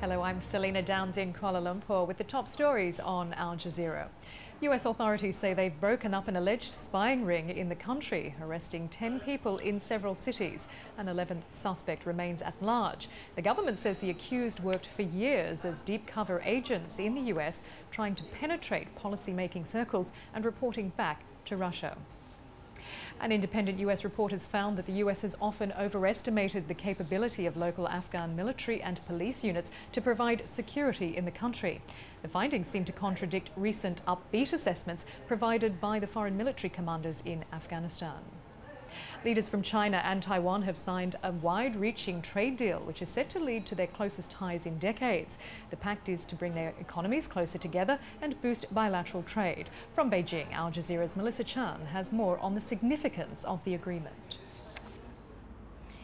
Hello, I'm Selena Downs in Kuala Lumpur with the top stories on Al Jazeera. US authorities say they've broken up an alleged spying ring in the country, arresting 10 people in several cities. An 11th suspect remains at large. The government says the accused worked for years as deep cover agents in the US, trying to penetrate policy-making circles and reporting back to Russia. An independent US report has found that the US has often overestimated the capability of local Afghan military and police units to provide security in the country. The findings seem to contradict recent upbeat assessments provided by the foreign military commanders in Afghanistan. Leaders from China and Taiwan have signed a wide-reaching trade deal which is set to lead to their closest ties in decades. The pact is to bring their economies closer together and boost bilateral trade. From Beijing, Al Jazeera's Melissa Chan has more on the significance of the agreement.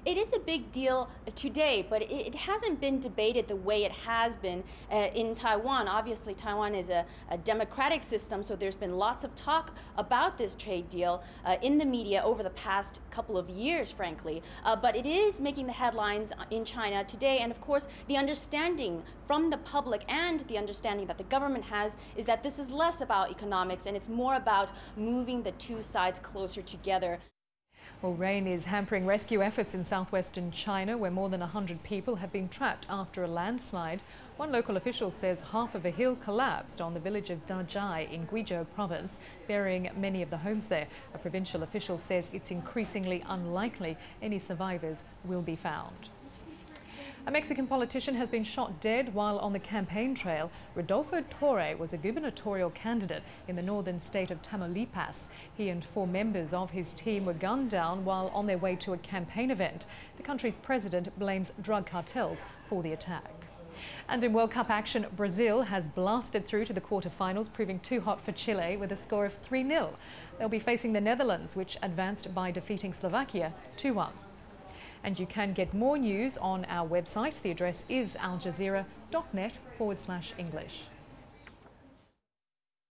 It is a big deal today, but it hasn't been debated the way it has been in Taiwan. Obviously, Taiwan is a democratic system, so there's been lots of talk about this trade deal in the media over the past couple of years, frankly. But it is making the headlines in China today, and of course, the understanding from the public and the understanding that the government has is that this is less about economics and it's more about moving the two sides closer together. Well, rain is hampering rescue efforts in southwestern China, where more than 100 people have been trapped after a landslide. One local official says half of a hill collapsed on the village of Dajai in Guizhou province, burying many of the homes there. A provincial official says it's increasingly unlikely any survivors will be found. A Mexican politician has been shot dead while on the campaign trail. Rodolfo Torre was a gubernatorial candidate in the northern state of Tamaulipas. He and 4 members of his team were gunned down while on their way to a campaign event. The country's president blames drug cartels for the attack. And in World Cup action, Brazil has blasted through to the quarterfinals, proving too hot for Chile with a score of 3-0. They'll be facing the Netherlands, which advanced by defeating Slovakia 2-1. And you can get more news on our website. The address is aljazeera.net/English.